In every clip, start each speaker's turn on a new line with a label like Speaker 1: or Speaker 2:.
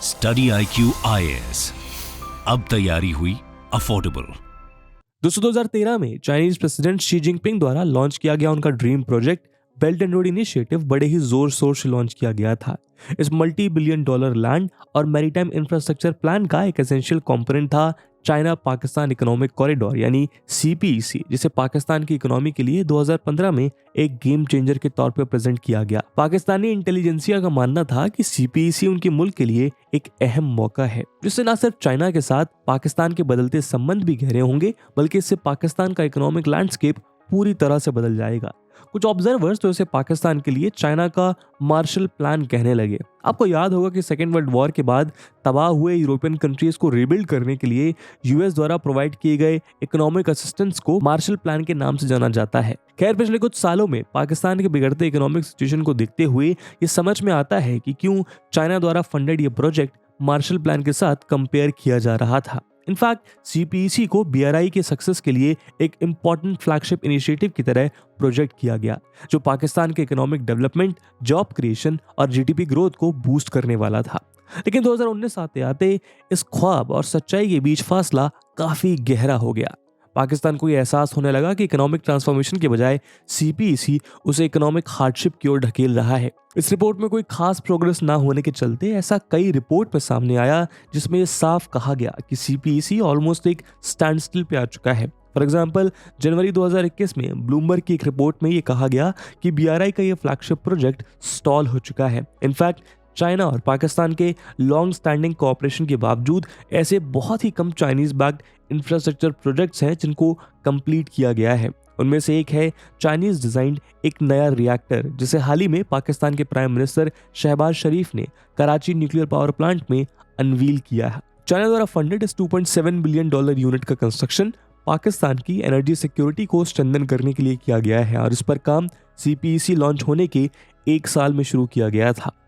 Speaker 1: Study IQ IAS, अब तैयारी हुई अफोर्डेबल।
Speaker 2: दोस्तों 2013 में चाइनीज प्रेसिडेंट शी जिनपिंग द्वारा लॉन्च किया गया उनका dream project belt and road initiative बड़े ही जोर शोर से लॉन्च किया गया था। इस मल्टी बिलियन डॉलर लैंड और मैरीटाइम इंफ्रास्ट्रक्चर प्लान का एक एसेंशियल कंपोनेंट था चाइना पाकिस्तान इकोनॉमिक कॉरिडोर यानी CPEC, जिसे पाकिस्तान की इकोनॉमी के लिए 2015 में एक गेम चेंजर के तौर पर प्रेजेंट किया गया। पाकिस्तानी इंटेलिजेंसिया का मानना था कि CPEC उनके मुल्क के लिए एक अहम मौका है, जिससे न सिर्फ चाइना के साथ पाकिस्तान के बदलते संबंध भी गहरे होंगे, बल्कि इससे पाकिस्तान का इकोनॉमिक लैंडस्केप पूरी तरह से बदल जाएगा। कुछ ऑब्जर्वर्स तो इसे पाकिस्तान के लिए चाइना का मार्शल प्लान कहने लगे। आपको याद होगा कि सेकेंड वर्ल्ड वॉर के बाद तबाह हुए यूरोपियन कंट्रीज को रिबिल्ड करने के लिए US द्वारा प्रोवाइड किए गए इकोनॉमिक असिस्टेंस को मार्शल प्लान के नाम से जाना जाता है। खैर, पिछले कुछ सालों में पाकिस्तान के बिगड़ते इकोनॉमिक सिचुएशन को देखते हुए ये समझ में आता है कि क्यों चाइना द्वारा फंडेड ये प्रोजेक्ट मार्शल प्लान के साथ कंपेयर किया जा रहा था। इनफैक्ट CPEC को BRI के सक्सेस के लिए एक इम्पॉर्टेंट फ्लैगशिप इनिशिएटिव की तरह प्रोजेक्ट किया गया, जो पाकिस्तान के इकोनॉमिक डेवलपमेंट, जॉब क्रिएशन और GDP ग्रोथ को बूस्ट करने वाला था। लेकिन 2019 आते आते इस ख्वाब और सच्चाई के बीच फासला काफी गहरा हो गया। पाकिस्तान को यह एहसास होने लगा कि इकोनॉमिक ट्रांसफॉर्मेशन के बजाय CPEC उसे इकोनॉमिक हार्डशिप की ओर ढकेल रहा है। इस रिपोर्ट में कोई खास प्रोग्रेस ना होने के चलते ऐसा कई रिपोर्ट में सामने आया, जिसमें यह साफ कहा गया कि CPEC ऑलमोस्ट एक स्टैंड स्टिल पे आ चुका है। फॉर एग्जाम्पल, जनवरी 2021 में ब्लूमबर्ग की एक रिपोर्ट में यह कहा गया कि BRI का यह फ्लैगशिप प्रोजेक्ट स्टॉल हो चुका है। इनफैक्ट चाइना और पाकिस्तान के लॉन्ग स्टैंडिंग कोऑपरेशन के बावजूद ऐसे बहुत ही कम चाइनीज बैक्ड इंफ्रास्ट्रक्चर प्रोजेक्ट्स हैं जिनको कंप्लीट किया गया है। उनमें से एक है चाइनीज डिजाइन्ड एक नया रिएक्टर, जिसे हाल ही में पाकिस्तान के प्राइम मिनिस्टर शहबाज शरीफ ने कराची न्यूक्लियर पावर प्लांट में अनवील किया है। चाइना द्वारा फंडेड इस $2.7 बिलियन यूनिट का कंस्ट्रक्शन पाकिस्तान की एनर्जी सिक्योरिटी को स्ट्रेंथन करने के लिए किया गया है और इस पर काम CPEC लॉन्च होने के 1 साल में शुरू किया गया था।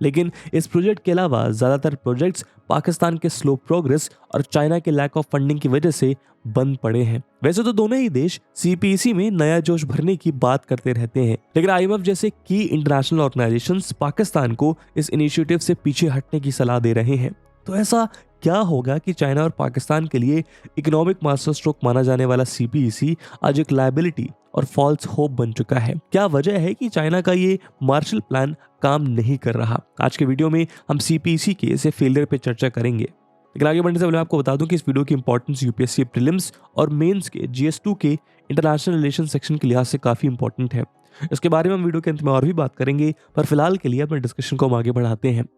Speaker 2: लेकिन इस प्रोजेक्ट के अलावा ज्यादातर प्रोजेक्ट्स पाकिस्तान के स्लो प्रोग्रेस और चाइना के लैक ऑफ फंडिंग की वजह से बंद पड़े हैं। वैसे तो दोनों ही देश CPEC में नया जोश भरने की बात करते रहते हैं, लेकिन IMF जैसे की इंटरनेशनल ऑर्गेनाइजेशंस पाकिस्तान को इस इनिशिएटिव से पीछे हटने की सलाह दे रहे हैं। तो ऐसा क्या होगा कि चाइना और पाकिस्तान के लिए इकोनॉमिक मास्टर स्ट्रोक माना जाने वाला CPEC आज एक लायबिलिटी और फॉल्स होप बन चुका है? क्या वजह है कि चाइना का ये मार्शल प्लान काम नहीं कर रहा? आज के वीडियो में हम CPEC के इसे फेलियर पे चर्चा करेंगे। लेकिन आगे बढ़ने से पहले आपको बता दूं कि इस वीडियो की इंपॉर्टेंस UPSC प्रीलिम्स और मेंस के GS2 के इंटरनेशनल रिलेशन सेक्शन के लिहाज से काफी इंपॉर्टेंट है। इसके बारे में हम वीडियो के अंत में और भी बात करेंगे, पर फिलहाल के लिए अपने डिस्कशन को हम आगे बढ़ाते हैं।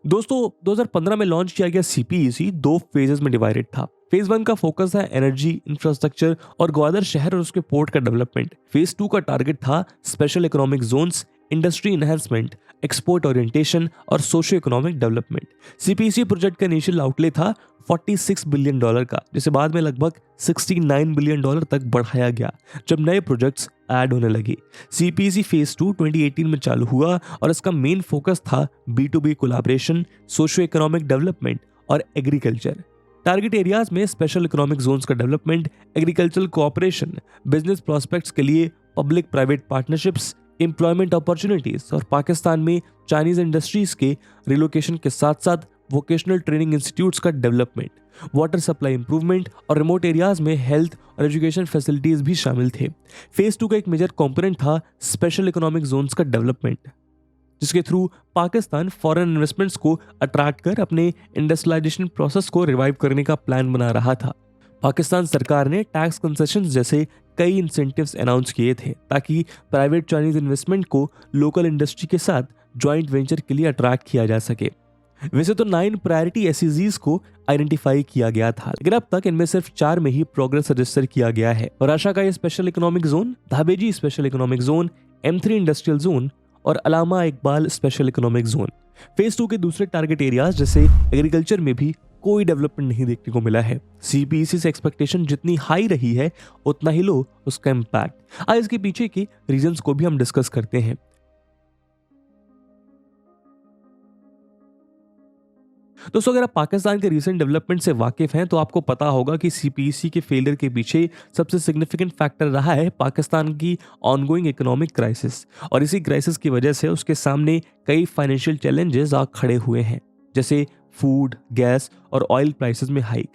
Speaker 2: दोस्तों 2015 में लॉन्च किया गया CPEC 2 फेजेस में डिवाइडेड था। फेज 1 का फोकस था एनर्जी, इंफ्रास्ट्रक्चर और ग्वादर शहर और उसके पोर्ट का डेवलपमेंट। फेज 2 का टारगेट था special economic zones, industry enhancement, export orientation और socio economic development. CPEC project का इनिशियल आउटले था $46 बिलियन का, जिसे बाद में लगभग $69 बिलियन तक बढ़ाया गया जब नए प्रोजेक्ट्स ऐड होने लगे। CPEC फेज 2 2018 में चालू हुआ और इसका मेन फोकस था B2B collaboration, socio economic development और एग्रीकल्चर। टारगेट एरियाज में स्पेशल इकोनॉमिक जोन्स का development, agricultural cooperation, business prospects के लिए public private partnerships, employment opportunities और पाकिस्तान में चाइनीज इंडस्ट्रीज के रिलोकेशन के साथ साथ वोकेशनल ट्रेनिंग इंस्टीट्यूट्स का डेवलपमेंट, वाटर सप्लाई इंप्रूवमेंट और रिमोट एरियाज में हेल्थ और एजुकेशन फैसिलिटीज भी शामिल थे। फेज 2 का एक मेजर कंपोनेंट था स्पेशल इकोनॉमिक जोन्स का डेवलपमेंट, जिसके थ्रू पाकिस्तान फॉरेन इन्वेस्टमेंट्स को अट्रैक्ट कर अपने इंडस्ट्रियलाइजेशन प्रोसेस को रिवाइव करने का प्लान बना रहा था। पाकिस्तान सरकार ने टैक्स कंसेशंस जैसे कई इंसेंटिव्स अनाउंस किए थे ताकि प्राइवेट चाइनीज इन्वेस्टमेंट को लोकल इंडस्ट्री के साथ ज्वाइंट वेंचर के लिए अट्रैक्ट किया जा सके। वैसे तो 9 प्रायोरिटी SEZs को आइडेंटिफाई किया गया था, लेकिन अब तक इनमें सिर्फ 4 में ही प्रोग्रेस रजिस्टर किया गया है। राशा का ये special economic zone, Dhabeji special economic zone, M3 industrial zone और Allama Iqbal special economic zone. Phase 2 के दूसरे टारगेट एरियाज जैसे एग्रीकल्चर में भी कोई डेवलपमेंट नहीं देखने को मिला है। CPEC से एक्सपेक्टेशन जितनी हाई रही है उतना ही लो उसका इम्पैक्ट। आज इसके पीछे के रीजंस को भी हम डिस्कस करते हैं। दोस्तों, अगर आप पाकिस्तान के रीसेंट डेवलपमेंट से वाकिफ हैं तो आपको पता होगा कि सीपीसी के फेलियर के पीछे सबसे सिग्निफिकेंट फैक्टर रहा है पाकिस्तान की ऑनगोइंग इकोनॉमिक क्राइसिस। और इसी क्राइसिस की वजह से उसके सामने कई फाइनेंशियल चैलेंजेस आ खड़े हुए हैं, जैसे फूड, गैस और ऑयल प्राइसेस में हाइक।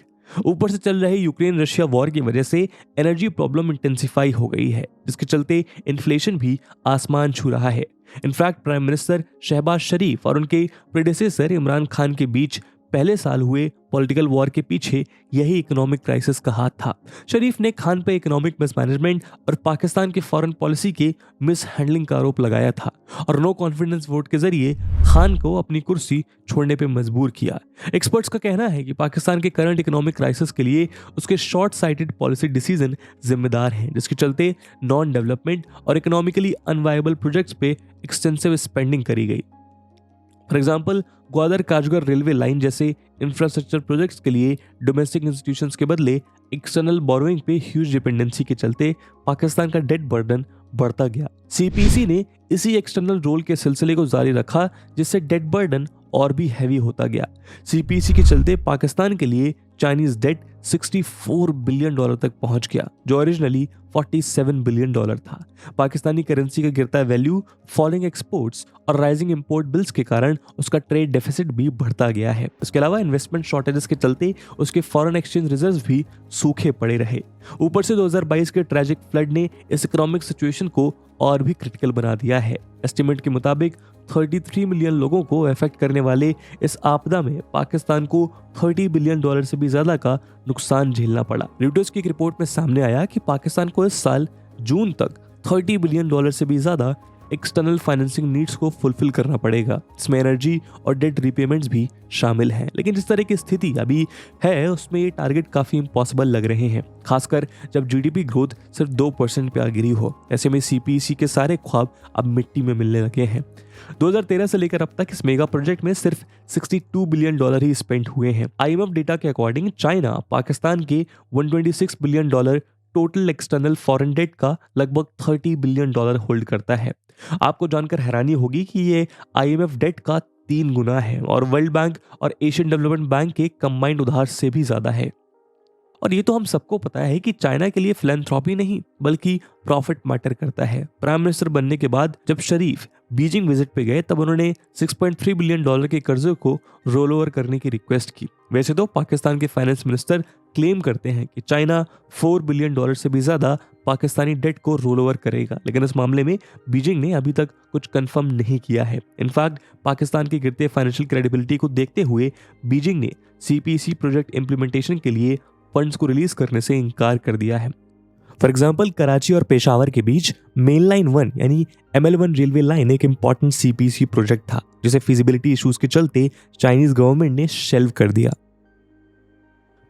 Speaker 2: ऊपर से चल रहे यूक्रेन रशिया वॉर की वजह से एनर्जी प्रॉब्लम इंटेंसिफाई हो गई है, जिसके चलते इन्फ्लेशन भी आसमान छू रहा है। इनफैक्ट प्राइम मिनिस्टर शहबाज शरीफ और उनके प्रेडेसेसर इमरान खान के बीच पहले साल हुए पॉलिटिकल वॉर के पीछे यही इकोनॉमिक क्राइसिस का हाथ था। शरीफ ने खान पे इकोनॉमिक मिसमैनेजमेंट और पाकिस्तान के फॉरेन पॉलिसी के मिस हैंडलिंग का आरोप लगाया था और नो कॉन्फिडेंस वोट के जरिए खान को अपनी कुर्सी छोड़ने पे मजबूर किया। एक्सपर्ट्स का कहना है कि पाकिस्तान के करंट इकोनॉमिक क्राइसिस के लिए उसके शॉर्ट साइटेड पॉलिसी डिसीजन जिम्मेदार हैं, जिसके चलते नॉन डेवलपमेंट और इकोनॉमिकली अनवायबल प्रोजेक्ट्स पे एक्सटेंसिव स्पेंडिंग करी गई। For example, Gwadar Kashgar railway line जैसे इंफ्रास्ट्रक्चर प्रोजेक्ट्स के लिए डोमेस्टिक इंस्टीट्यूशंस के बदले एक्सटर्नल बोरोइंग पे ह्यूज डिपेंडेंसी के चलते पाकिस्तान का डेट बर्डन बढ़ता गया। सीपीसी ने इसी एक्सटर्नल रोल के सिलसिले को जारी रखा, जिससे डेट बर्डन और भी हैवी होता गया। सीपीसी के चलते पाकिस्तान के लिए चाइनीज डेट $64 बिलियन तक पहुंच गया, जो ओरिजिनली $47 बिलियन था। पाकिस्तानी करेंसी का गिरता वैल्यू, फॉलिंग एक्सपोर्ट्स और राइजिंग इंपोर्ट बिल्स के कारण उसका ट्रेड डेफिसिट भी बढ़ता गया है। इसके अलावा इन्वेस्टमेंट शॉर्टेजेस के चलते उसके फॉरेन एक्सचेंज रिजर्व्स भी सूखे पड़े रहे। ऊपर से 2022 के ट्रैजिक फ्लड ने इस इकोनॉमिक सिचुएशन को और भी क्रिटिकल बना दिया है। एस्टिमेट के मुताबिक 33 मिलियन लोगों को अफेक्ट करने वाले इस आपदा में पाकिस्तान को $30 बिलियन से भी ज्यादा का नुकसान झेलना पड़ा। रॉयटर्स की एक रिपोर्ट में सामने आया कि पाकिस्तान को इस साल जून तक $30 बिलियन से भी ज्यादा एक्सटर्नल फाइनेंसिंग नीड्स को फुलफिल करना पड़ेगा। इसमें एनर्जी और डेट रीपेमेंट्स भी शामिल हैं। लेकिन जिस तरह की स्थिति अभी है उसमें ये टारगेट काफी इम्पॉसिबल लग रहे हैं, खासकर जब जीडीपी ग्रोथ सिर्फ 2% पे आ गिरी हो। ऐसे में सीपीसी के सारे ख्वाब अब मिट्टी में मिलने लगे हैं। 2013 से लेकर अब तक इस मेगा प्रोजेक्ट में सिर्फ $62 बिलियन ही स्पेंड हुए हैं। आईएमएफ डेटा के अकॉर्डिंग चाइना पाकिस्तान के $126 billion total external foreign debt का लगभग $30 बिलियन होल्ड करता है। आपको जानकर हैरानी होगी कि ये आईएमएफ डेट का 3 गुना है और वर्ल्ड बैंक और एशियन डेवलपमेंट बैंक के कंबाइंड उधार से भी ज्यादा है। और ये तो हम सबको पता है कि चाइना के लिए फिलैंथ्रोपी नहीं बल्कि प्रॉफिट मैटर करता है। प्राइम मिनिस्टर बनने के बाद जब शरीफ बीजिंग विजिट पे गए तब उन्होंने $6.3 बिलियन के कर्जे को रोल ओवर करने की रिक्वेस्ट की। वैसे तो पाकिस्तान के फाइनेंस मिनिस्टर क्लेम करते हैं कि चाइना $4 बिलियन से भी ज्यादा पाकिस्तानी डेट को रोल ओवर करेगा, लेकिन इस मामले में बीजिंग ने अभी तक कुछ कंफर्म नहीं किया है। इनफैक्ट पाकिस्तान की गिरते फाइनेंशियल क्रेडिबिलिटी को देखते हुए बीजिंग ने सीपीसी प्रोजेक्ट इंप्लीमेंटेशन के लिए फंड्स को रिलीज करने से इनकार कर दिया है। फॉर एग्जाम्पल, कराची और पेशावर के बीच मेन लाइन 1 यानी ML1 रेलवे लाइन एक इंपॉर्टेंट सीपीसी प्रोजेक्ट था, जिसे फिजिबिलिटी इश्यूज के चलते चाइनीज गवर्नमेंट ने शेल्व कर दिया।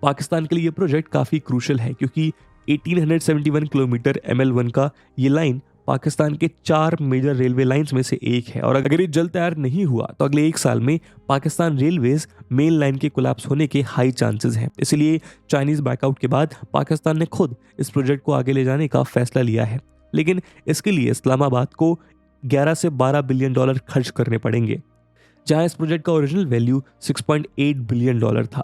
Speaker 2: पाकिस्तान के लिए ये प्रोजेक्ट काफी क्रूशियल है क्योंकि 1871 किलोमीटर ML1 का ये लाइन पाकिस्तान के 4 मेजर रेलवे लाइंस में से एक है और अगर ये जल्द तैयार नहीं हुआ तो अगले 1 साल में पाकिस्तान रेलवेज मेन लाइन के कोलैप्स होने के हाई चांसेस हैं। इसलिए चाइनीज बैकआउट के बाद पाकिस्तान ने खुद इस प्रोजेक्ट को आगे ले जाने का फैसला लिया है, लेकिन इसके लिए इस्लामाबाद को $11 से $12 बिलियन खर्च करने पड़ेंगे, जहां इस प्रोजेक्ट का ओरिजिनल वैल्यू $6.8 बिलियन था।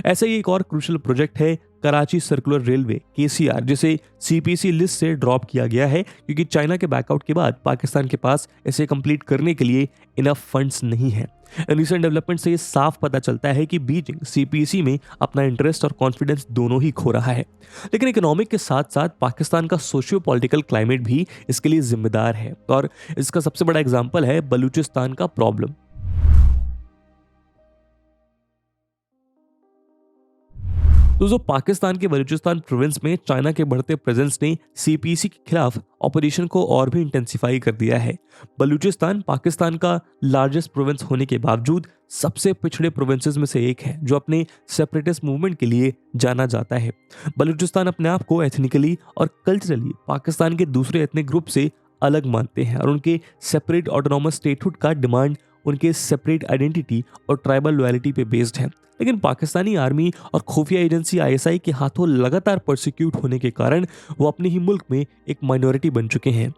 Speaker 2: ऐसा ही एक और क्रूशियल प्रोजेक्ट है कराची सर्कुलर रेलवे KCR, जिसे सीपीसी लिस्ट से ड्रॉप किया गया है क्योंकि चाइना के बैकआउट के बाद पाकिस्तान के पास इसे कंप्लीट करने के लिए इनफ फंड्स नहीं है। रिसेंट डेवलपमेंट से ये साफ पता चलता है कि बीजिंग सीपीसी में अपना इंटरेस्ट और कॉन्फिडेंस दोनों ही खो रहा है। लेकिन इकोनॉमिक के साथ साथ पाकिस्तान का सोशियो पॉलिटिकल क्लाइमेट भी इसके लिए जिम्मेदार है और इसका सबसे बड़ा एग्जाम्पल है बलूचिस्तान का प्रॉब्लम। दोस्तों, पाकिस्तान के बलूचिस्तान प्रोविंस में चाइना के बढ़ते प्रेजेंस ने सीपीसी के खिलाफ ऑपरेशन को और भी इंटेंसिफाई कर दिया है। बलूचिस्तान पाकिस्तान का लार्जेस्ट प्रोविंस होने के बावजूद सबसे पिछड़े प्रोविंसेस में से एक है जो अपने सेपरेटिस्ट मूवमेंट के लिए जाना जाता है। बलूचिस्तान अपने आप को एथनिकली और कल्चरली पाकिस्तान के दूसरे एथनिक ग्रुप से अलग मानते हैं और उनके सेपरेट ऑटोनॉमस स्टेटहुड का डिमांड उनके सेपरेट आइडेंटिटी और ट्राइबल लॉयल्टी पे बेस्ड है। लेकिन पाकिस्तानी आर्मी और खुफिया एजेंसी ISI के हाथों लगातार प्रोसिक्यूट होने के कारण वो अपने ही मुल्क में एक माइनॉरिटी बन चुके हैं।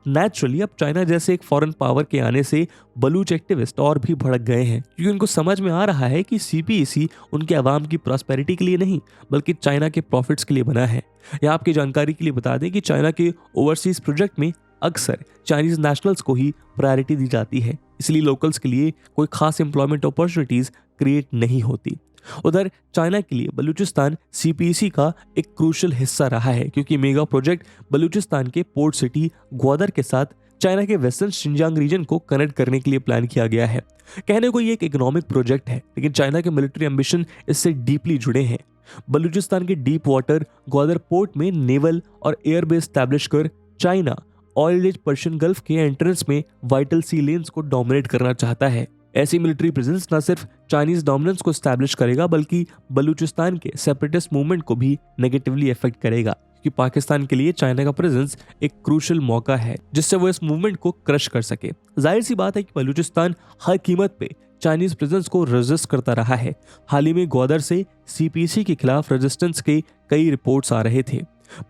Speaker 2: नेचुरली अब चाइना जैसे एक फॉरेन पावर के आने से बलूच एक्टिविस्ट और भी भड़क गए हैं, क्योंकि उनको समझ में आ रहा है कि सीपीईसी उनके अवाम की प्रॉस्पेरिटी के लिए नहीं बल्कि चाइना के प्रॉफिट्स के लिए बना है। या आपकी जानकारी के लिए बता दें कि चाइना के ओवरसीज प्रोजेक्ट में अक्सर चाइनीज नेशनल्स को ही प्रायोरिटी दी जाती है, इसलिए लोकल्स के लिए कोई खास एम्प्लॉयमेंट अपॉर्चुनिटीज क्रिएट नहीं होती। उधर चाइना के लिए बलूचिस्तान सीपीईसी का एक क्रूशियल हिस्सा रहा है, क्योंकि मेगा प्रोजेक्ट बलूचिस्तान के पोर्ट सिटी ग्वादर के साथ चाइना के वेस्टर्न शिनजांग रीजन को कनेक्ट करने के लिए प्लान किया गया है। कहने को ये एक इकोनॉमिक प्रोजेक्ट है, लेकिन चाइना के मिलिट्री एम्बिशन इससे डीपली जुड़े हैं। बलूचिस्तान के डीप वाटर ग्वादर पोर्ट में नेवल और एयर बेस स्टैब्लिश कर China oil rich Persian gulf के एंट्रेंस में वाइटल सी लेन्स को डोमिनेट करना चाहता है। ऐसी मिलिट्री प्रेजेंस न सिर्फ चाइनीज डोमिनेंस को एस्टैब्लिश करेगा बल्कि बलूचिस्तान के सेपरेटिस्ट मूवमेंट को भी नेगेटिवली अफेक्ट करेगा, क्योंकि पाकिस्तान के लिए चाइना का प्रेजेंस एक क्रूशियल मौका है जिससे वो इस मूवमेंट को क्रश कर सके। जाहिर सी बात है कि बलूचिस्तान हर कीमत पे चाइनीज प्रेजेंस को रेजिस्ट करता रहा है। हाल ही में ग्वादर से सीपीसी के खिलाफ रेजिस्टेंस के कई रिपोर्ट्स आ रहे थे।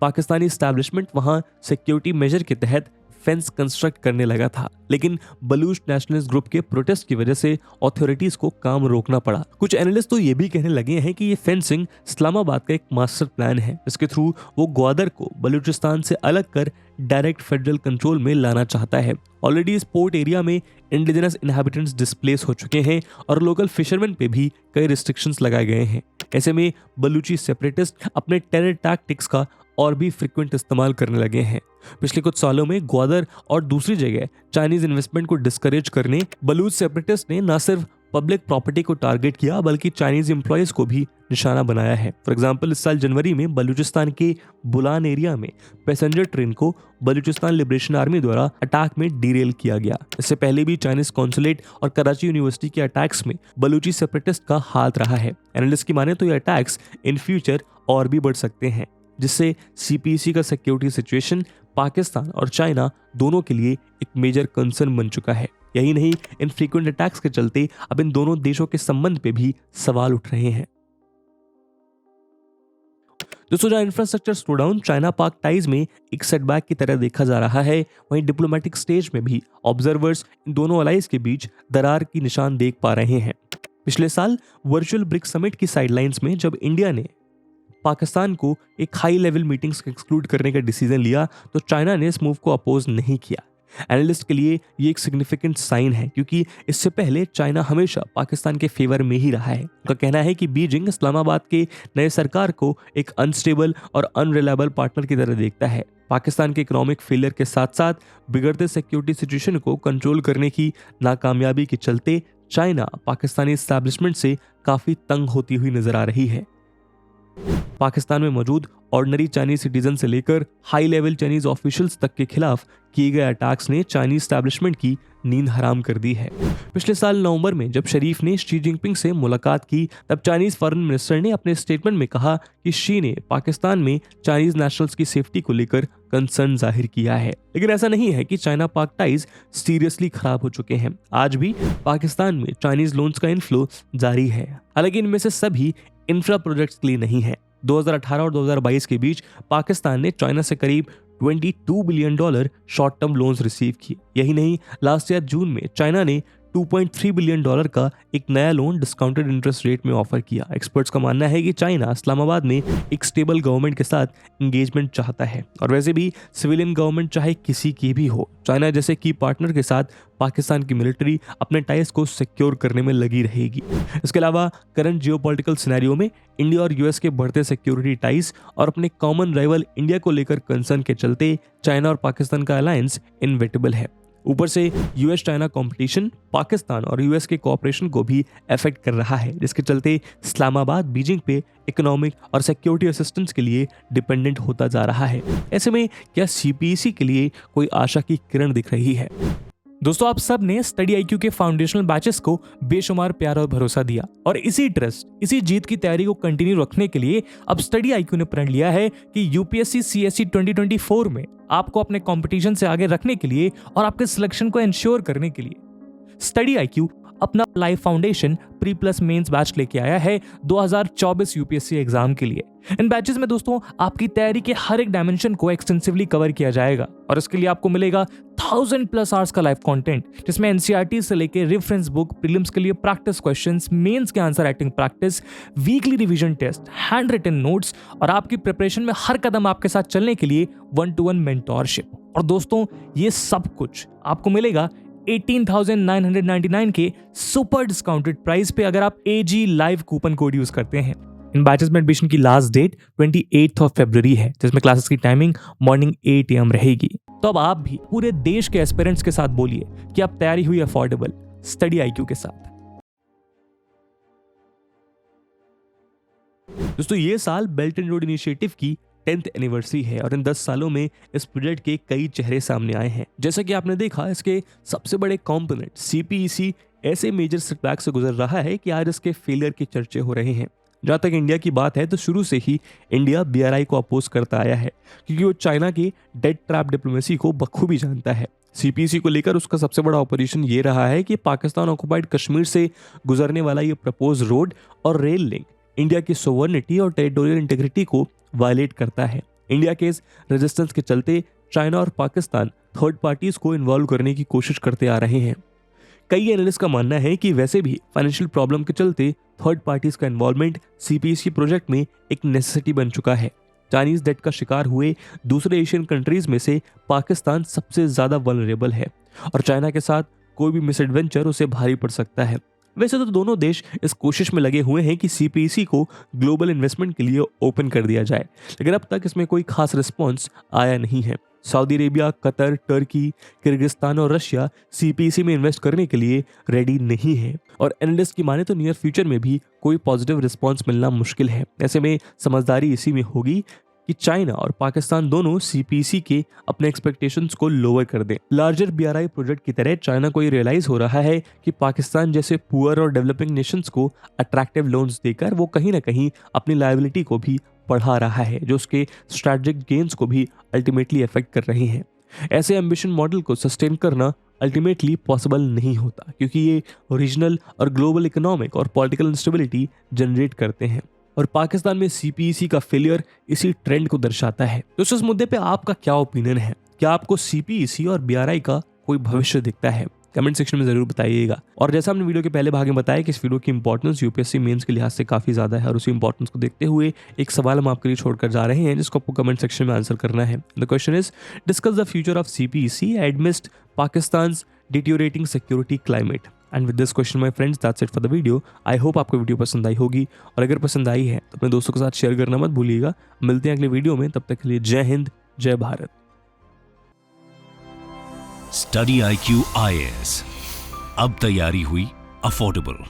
Speaker 2: पाकिस्तानी एस्टैब्लिशमेंट वहां सिक्योरिटी मेजर के तहत फेंस कंस्ट्रक्ट करने लगा था, लेकिन बलूच नेशनलिस्ट ग्रुप के प्रोटेस्ट की वजह से अथॉरिटीज को काम रोकना पड़ा। कुछ एनालिस्ट तो ये भी कहने लगे हैं कि ये फेंसिंग इस्लामाबाद का एक मास्टर प्लान है, जिसके थ्रू वो ग्वादर को बलूचिस्तान से अलग कर डायरेक्ट फेडरल कंट्रोल में लाना चाहता है। ऑलरेडी इस पोर्ट एरिया में इंडिजिनस इनहैबिटेंट्स डिस्प्लेस हो चुके हैं और लोकल फिशरमैन पे भी कई रिस्ट्रिक्शंस लगाए गए हैं। ऐसे में बलूची सेपरेटिस्ट अपने टेरर टैक्टिक्स का और भी फ्रिक्वेंट इस्तेमाल करने लगे हैं। पिछले कुछ सालों में ग्वादर और दूसरी जगह चाइनीज इन्वेस्टमेंट को डिस्करेज करने बलूच सेपरेटिस्ट ने न सिर्फ पब्लिक प्रॉपर्टी को टारगेट किया बल्कि चाइनीज एम्प्लॉयज को भी निशाना बनाया है। फॉर एग्जांपल, इस साल जनवरी में बलूचिस्तान के बुलान एरिया में पैसेंजर ट्रेन को बलूचिस्तान लिबरेशन आर्मी द्वारा अटैक में डीरेल किया गया। इससे पहले भी चाइनीज कॉन्सुलेट और कराची यूनिवर्सिटी के अटैक्स में बलूची सेपरेटिस्ट का हाथ रहा है। एनालिस्ट की माने तो ये अटैक्स इन फ्यूचर और भी बढ़ सकते हैं, जिससे सीपीसी का सिक्योरिटी सिचुएशन पाकिस्तान और चाइना दोनों के लिए एक मेजर कंसर्न बन चुका है। यही नहीं, इन फ्रीक्वेंट अटैक्स के चलते अब इन दोनों देशों के संबंध पे भी सवाल उठ रहे हैं। दोस्तों, जहां इंफ्रास्ट्रक्चर स्लो डाउन चाइना पाक टाइज में एक सेटबैक की तरह देखा जा रहा है, वहीं डिप्लोमेटिक स्टेज में भी ऑब्जर्वर्स इन दोनों अलाइज के बीच दरार की निशान देख पा रहे हैं। पिछले साल वर्चुअल ब्रिक्स समिट की साइडलाइंस में जब इंडिया ने पाकिस्तान को एक हाई लेवल मीटिंग्स एक्सक्लूड करने का डिसीजन लिया, तो चाइना ने इस मूव को अपोज नहीं किया। एनालिस्ट के लिए ये एक सिग्निफिकेंट साइन है, क्योंकि इससे पहले चाइना हमेशा पाकिस्तान के फेवर में ही रहा है। उनका कहना है कि बीजिंग इस्लामाबाद के नए सरकार को एक अनस्टेबल और अनरिलायबल पार्टनर की तरह देखता है। पाकिस्तान के इकोनॉमिक फेलियर के साथ साथ बिगड़ते सिक्योरिटी सिचुएशन को कंट्रोल करने की नाकामयाबी के चलते चाइना पाकिस्तानी एस्टैब्लिशमेंट से काफी तंग होती हुई नजर आ रही है। पाकिस्तान में मौजूद ऑर्डिनरी चाइनीज सिटीजन से लेकर हाई लेवल चाइनीज ऑफिशियल्स तक के खिलाफ किए गए अटैक्स ने चाइनीज एस्टैब्लिशमेंट की नींद हराम कर दी है। पिछले साल नवंबर में जब शरीफ ने शी जिनपिंग से मुलाकात की, तब चाइनीज फॉरेन मिनिस्टर ने अपने स्टेटमेंट में कहा कि शी ने पाकिस्तान में चाइनीज नेशनल्स की सेफ्टी को लेकर कंसर्न जाहिर किया है। लेकिन ऐसा नहीं है कि चाइना पाक टाइज सीरियसली खराब हो चुके हैं। आज भी पाकिस्तान में चाइनीज लोन्स का इनफ्लो जारी है। हालांकि इनमें से सभी इंफ्रा प्रोजेक्ट्स के लिए नहीं है। 2018 और 2022 के बीच पाकिस्तान ने चाइना से करीब $22 billion short term loans receive किए। यही नहीं, लास्ट ईयर जून में चाइना ने $2.3 बिलियन का एक नया लोन डिस्काउंटेड इंटरेस्ट रेट में ऑफर किया। एक्सपर्ट्स का मानना है कि चाइना इस्लामाबाद में एक स्टेबल गवर्नमेंट के साथ एंगेजमेंट चाहता है, और वैसे भी सिविलियन गवर्नमेंट चाहे किसी की भी हो, चाइना जैसे की पार्टनर के साथ पाकिस्तान की मिलिट्री अपने टाइज को सिक्योर करने में लगी रहेगी। इसके अलावा करंट जियोपॉलिटिकल सिनेरियो में इंडिया और यूएस के बढ़ते सिक्योरिटी टाइज और अपने कॉमन राइवल इंडिया को लेकर कंसर्न के चलते चाइना और पाकिस्तान का अलायंस इनविटेबल है। ऊपर से यूएस चाइना कंपटीशन पाकिस्तान और यूएस के कोऑपरेशन को भी अफेक्ट कर रहा है, जिसके चलते इस्लामाबाद बीजिंग पे इकोनॉमिक और सिक्योरिटी असिस्टेंस के लिए डिपेंडेंट होता जा रहा है। ऐसे में क्या सीपीईसी के लिए कोई आशा की किरण दिख रही है?
Speaker 3: दोस्तों, आप सब ने स्टडी आईक्यू के फाउंडेशनल बैचेस को बेशुमार प्यार और भरोसा दिया, और इसी ट्रस्ट, इसी जीत की तैयारी को कंटिन्यू रखने के लिए अब स्टडी आईक्यू ने प्रण लिया है कि यूपीएससी सीएससी 2024 में आपको अपने कंपटीशन से आगे रखने के लिए और आपके सिलेक्शन को इंश्योर करने के लिए स्टडी आईक्यू अपना live foundation pre plus mains batch लेके आया है 2024 यूपीएससी एग्जाम के लिए। इन बैचेस में दोस्तों आपकी तैयारी के हर एक डायमेंशन को एक्सटेंसिवली कवर किया जाएगा और इसके लिए आपको मिलेगा 1000+ आवर्स का लाइव कंटेंट, जिसमें एनसीईआरटी से लेकर रेफरेंस बुक, प्रीलिम्स के लिए प्रैक्टिस क्वेश्चंस, मेंस के answer writing practice, weekly revision test, handwritten notes और आपकी प्रिपरेशन में हर कदम आपके साथ चलने के लिए 1-to-1 मेंटोरशिप। और दोस्तों ये सब कुछ आपको मिलेगा 18,999 के सुपर डिस्काउंटेड प्राइस पे अगर आप AG live coupon code use करते हैं। इन बैचेस में एडमिशन की लास्ट डेट 28 फरवरी है, जिसमें क्लासेस की टाइमिंग मॉर्निंग 8 AM रहेगी। तो अब आप भी पूरे देश के एस्पिरेंट्स के साथ बोलिए कि आप तैयारी हुई अफोर्डेबल स्टडी IQ के साथ।
Speaker 2: दोस्तों ये साल बेल्ट एंड रोड इनिशिएटिव की 10th एनिवर्सरी है और इन 10 सालों में इस प्रोजेक्ट के कई चेहरे सामने आए हैं। जैसा कि आपने देखा, इसके सबसे बड़े कंपोनेंट CPEC ऐसे मेजर सेटबैक से गुजर रहा है कि आज इसके फेलियर की चर्चे हो रहे हैं। जहाँ तक इंडिया की बात है तो शुरू से ही इंडिया BRI को अपोज करता आया है, क्योंकि वो चाइना की डेड ट्रैप डिप्लोमेसी को बखूबी जानता है। CPEC को लेकर उसका सबसे बड़ा ऑपरेशन ये रहा है कि पाकिस्तान ऑक्युपाइड कश्मीर से गुजरने वाला ये प्रपोज रोड और रेल लिंक इंडिया की सोवर्निटी और टेरिटोरियल इंटीग्रिटी को वायलेट करता है। इंडिया के इस रेजिस्टेंस के चलते चाइना और पाकिस्तान थर्ड पार्टीज को इन्वॉल्व करने की कोशिश करते आ रहे हैं। कई एनालिस्ट का मानना है कि वैसे भी फाइनेंशियल प्रॉब्लम के चलते थर्ड पार्टीज का इन्वॉल्वमेंट CPEC प्रोजेक्ट में एक नेसेसिटी बन चुका है। चाइनीज डेट का शिकार हुए दूसरे एशियन कंट्रीज में से पाकिस्तान सबसे ज्यादा वल्नरेबल है और चाइना के साथ कोई भी मिसएडवेंचर उसे भारी पड़ सकता है। वैसे तो दोनों देश इस कोशिश में लगे हुए हैं कि CPEC को ग्लोबल इन्वेस्टमेंट के लिए ओपन कर दिया जाए, लेकिन अब तक इसमें कोई खास रिस्पॉन्स आया नहीं है। Saudi Arabia, Qatar, Turkey, Kyrgyzstan और रशिया CPEC में इन्वेस्ट करने के लिए रेडी नहीं है और एनालिस्ट की माने तो नियर फ्यूचर में भी कोई पॉजिटिव रिस्पॉन्स मिलना मुश्किल है। ऐसे में समझदारी इसी में होगी कि चाइना और पाकिस्तान दोनों CPEC के अपने एक्सपेक्टेशंस को लोअर कर दें। लार्जर BRI प्रोजेक्ट की तरह चाइना को ये रियलाइज हो रहा है कि पाकिस्तान जैसे पुअर और डेवलपिंग नेशंस को अट्रैक्टिव लोन्स देकर वो कहीं ना कहीं अपनी लायबिलिटी को भी बढ़ा रहा है, जो उसके स्ट्रैटेजिक गेन्स को भी अल्टीमेटली अफेक्ट कर रही हैं। ऐसे एम्बिशन मॉडल को सस्टेन करना अल्टीमेटली पॉसिबल नहीं होता, क्योंकि ये रीजनल और ग्लोबल इकोनॉमिक और पॉलिटिकल इंस्टेबिलिटी जनरेट करते हैं और पाकिस्तान में CPEC का फेलियर इसी ट्रेंड को दर्शाता है। तो इस मुद्दे पे आपका क्या ओपिनियन है? क्या आपको CPEC और BRI का कोई भविष्य दिखता है? कमेंट सेक्शन में जरूर बताइएगा। और जैसा हमने वीडियो के पहले भाग में बताया कि इस वीडियो की इंपॉर्टेंस UPSC मेंस के लिहाज से काफी ज्यादा है और उसी इंपॉर्टेंस को देखते हुए एक सवाल हम आपके लिए छोड़कर जा रहे हैं, जिसको आपको कमेंट सेक्शन में आंसर करना है। The question is, discuss the future of CPEC amidst Pakistan's deteriorating security climate. And with this question my friends, that's it for the video. I hope आपको वीडियो पसंद आई होगी और अगर पसंद आई है तो अपने दोस्तों के साथ शेयर करना मत भूलिएगा। मिलते हैं अगले वीडियो में, तब तक के लिए जय हिंद, जय भारत।
Speaker 1: स्टडी IQ IAS, अब तैयारी हुई अफोर्डेबल।